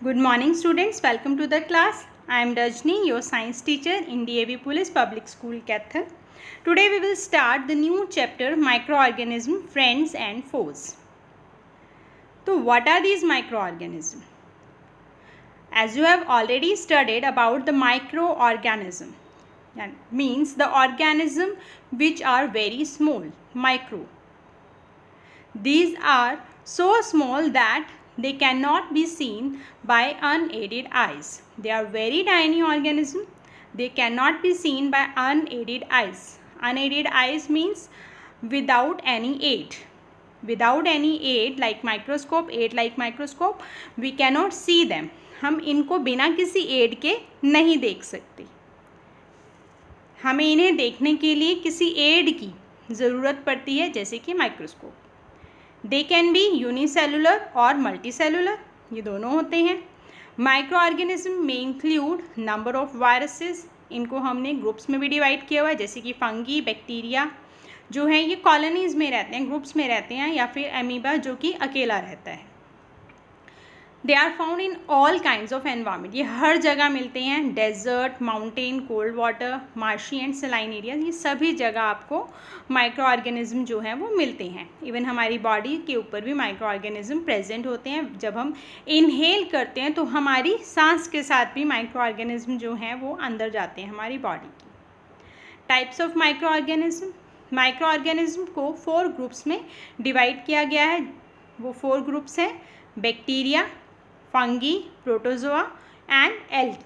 Good morning students, welcome to the class. I am Rajni, your science teacher in DAV Police Public School, Kathal. Today we will start the new chapter Microorganism, Friends and Foes. So what are these microorganisms? As you have already studied about the microorganism, that means the organism which are very small, micro. These are so small that they cannot be seen by unaided eyes. They are very tiny organisms. They cannot be seen by unaided eyes. Unaided eyes means without any aid. Without any aid like microscope, we cannot see them. हम इनको बिना किसी add के नहीं देख सकते. हमें इन्हें देखने के लिए किसी एड की ज़रूरत पड़ती है, जैसे कि microscope. They can be unicellular और मल्टीसेलुलर, ये दोनों होते हैं. माइक्रो ऑर्गेनिज्म में इंक्लूड नंबर ऑफ वायरसेस. इनको हमने ग्रुप्स में भी डिवाइड किया हुआ है, जैसे कि फंगी, बैक्टीरिया जो हैं ये कॉलोनीज़ में रहते हैं, ग्रुप्स में रहते हैं, या फिर एमीबा जो कि अकेला रहता है. They are found in all kinds of environment. ये हर जगह मिलते हैं. Desert, mountain, cold water, marshy and saline area, ये सभी जगह आपको माइक्रो ऑर्गेनिज्म जो है वो मिलते हैं. इवन हमारी बॉडी के ऊपर भी माइक्रो ऑर्गेनिज्म प्रेजेंट होते हैं. जब हम इनहेल करते हैं तो हमारी सांस के साथ भी माइक्रो ऑर्गेनिज्म जो हैं वो अंदर जाते हैं हमारी बॉडी की. Types of micro organism. Micro organism को 4 ग्रुप्स में डिवाइड किया गया है. वो 4 ग्रुप्स हैं: bacteria, fungi, protozoa and algae.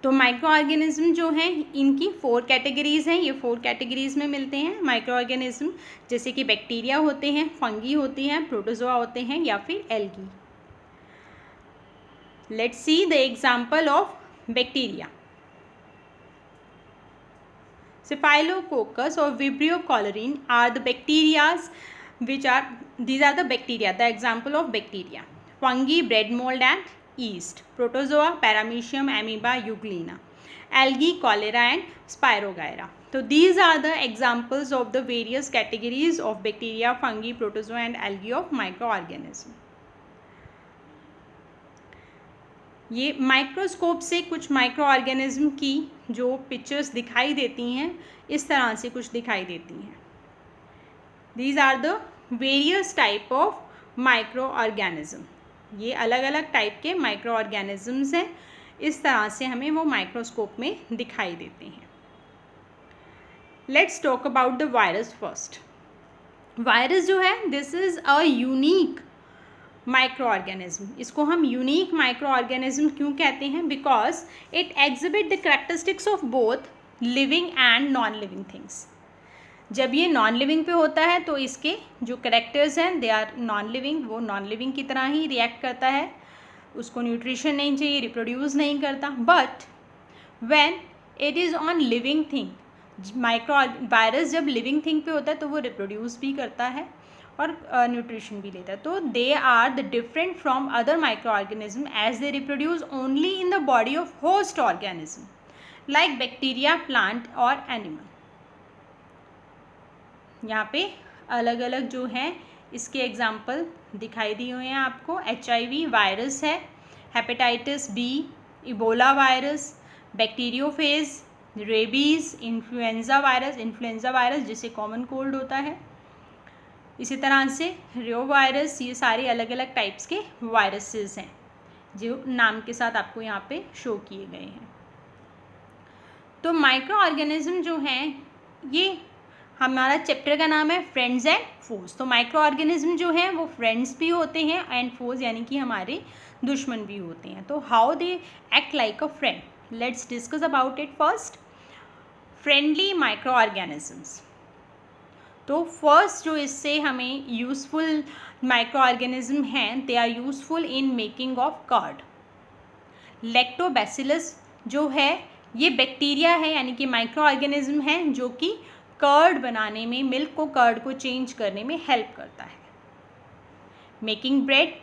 तो माइक्रो ऑर्गेनिज्म जो हैं इनकी 4 कैटेगरीज हैं. ये 4 कैटेगरीज में मिलते हैं माइक्रो ऑर्गेनिज्म, जैसे कि बैक्टीरिया होते हैं, फंगी होती हैं, प्रोटोजोआ होते हैं, या फिर algae. Let's see the example of bacteria. Staphylococcus or Vibrio cholerae are the bacterias these are the bacteria, the example of bacteria. Fungi, bread mold and yeast. Protozoa, paramecium, amoeba, euglena. Algae, cholera and spirogyra. So these are the examples of the various categories of bacteria, fungi, protozoa and algae of microorganism. ये microscope से कुछ micro organism की जो pictures दिखाई देती हैं इस तरह से कुछ दिखाई देती हैं. These are the various type of micro organism. ये अलग अलग टाइप के माइक्रो ऑर्गेनिजम्स हैं. इस तरह से हमें वो माइक्रोस्कोप में दिखाई देते हैं. Let's talk about the virus first. Virus जो है this is a unique micro organism. इसको हम यूनिक माइक्रो ऑर्गेनिज्म क्यों कहते हैं? Because it exhibit the characteristics of both living and non living things. जब ये नॉन लिविंग पे होता है तो इसके जो करेक्टर्स हैं दे आर नॉन लिविंग. वो नॉन लिविंग की तरह ही रिएक्ट करता है, उसको न्यूट्रिशन नहीं चाहिए, रिप्रोड्यूस नहीं करता. But when it is on living thing, micro virus जब लिविंग थिंग पे होता है तो वो रिप्रोड्यूस भी करता है और न्यूट्रिशन भी लेता है. तो they are the different from other micro organism as they reproduce only in the body of host organism like bacteria, plant और एनिमल. यहाँ पे अलग अलग जो हैं इसके एग्जाम्पल दिखाई दिए हुए हैं आपको. HIV वायरस है, hepatitis B, Ebola virus, bacteriophage, rabies, influenza virus जिसे कॉमन कोल्ड होता है. इसी तरह से रियो वायरस. ये सारे अलग अलग टाइप्स के वायरसेस हैं जो नाम के साथ आपको यहाँ पे शो किए गए हैं. तो माइक्रो ऑर्गेनिज्म जो हैं ये हमारा चैप्टर का नाम है फ्रेंड्स एंड फोज. तो माइक्रो ऑर्गेनिज्म जो हैं वो फ्रेंड्स भी होते हैं एंड फोज यानी कि हमारे दुश्मन भी होते हैं. तो how they act like a friend, let's discuss about it. First, friendly micro organisms. तो फर्स्ट जो इससे हमें यूज़फुल माइक्रो ऑर्गेनिज्म हैं they are useful in making of curd. Lactobacillus जो है ये बैक्टीरिया है यानी कि माइक्रो ऑर्गेनिज्म है जो कि कर्ड बनाने में, मिल्क को कर्ड को चेंज करने में हेल्प करता है. Making bread.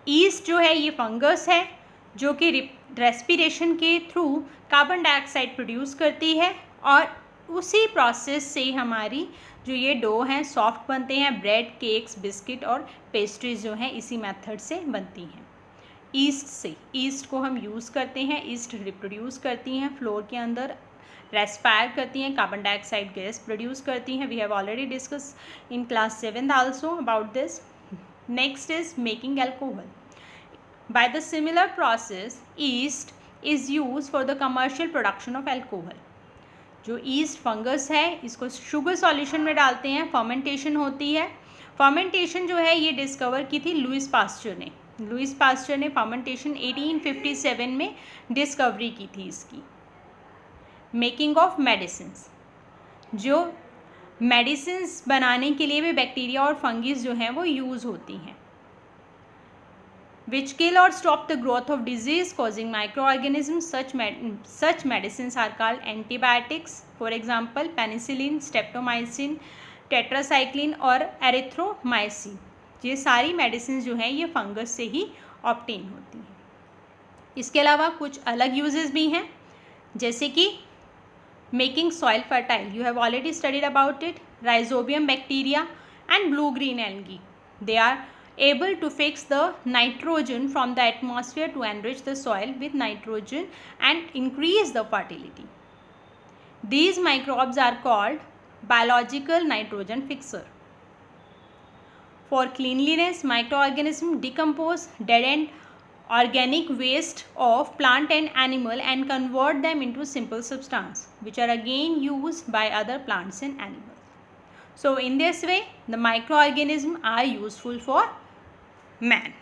ईस्ट जो है ये फंगस है जो कि रेस्पिरेशन के थ्रू कार्बन डाइऑक्साइड प्रोड्यूस करती है और उसी प्रोसेस से हमारी जो ये डो हैं सॉफ्ट बनते हैं. ब्रेड, केक्स, बिस्किट और पेस्ट्रीज जो हैं इसी मेथड से बनती हैं. ईस्ट से, ईस्ट को हम यूज़ करते हैं, ईस्ट रिप्रोड्यूस करती हैं फ्लोर के अंदर, रेस्पायर करती हैं, कार्बन डाइऑक्साइड गैस प्रोड्यूस करती हैं. We have already discuss in class 7th also about this. Next is making alcohol. By the similar process yeast is use for the commercial production of alcohol. जो yeast fungus है इसको sugar solution में डालते हैं, fermentation होती है. Fermentation जो है ये डिस्कवर की थी लुइस पास्चर ने. लुइस पास्चर ने फर्मेंटेशन 1857 में डिस्कवरी की थी इसकी. Making of medicines. जो मेडिसिन्स बनाने के लिए भी बैक्टीरिया और फंगीज जो हैं वो यूज़ होती हैं. which kill or stop the growth of disease causing microorganisms. Such medicines are called antibiotics. For example, penicillin, streptomycin, tetracycline और एरिथ्रोमाइसिन. ये सारी मेडिसिन जो हैं ये फंगस से ही ऑब्टेन होती हैं. इसके अलावा कुछ अलग यूजेस भी हैं, जैसे कि making soil fertile. You have already studied about it. Rhizobium bacteria and blue green algae, they are able to fix the nitrogen from the atmosphere to enrich the soil with nitrogen and increase the fertility. These microbes are called biological nitrogen fixer. For cleanliness, microorganisms decompose dead end organic waste of plant and animal and convert them into simple substance, which are again used by other plants and animals. So in this way, the microorganisms are useful for man.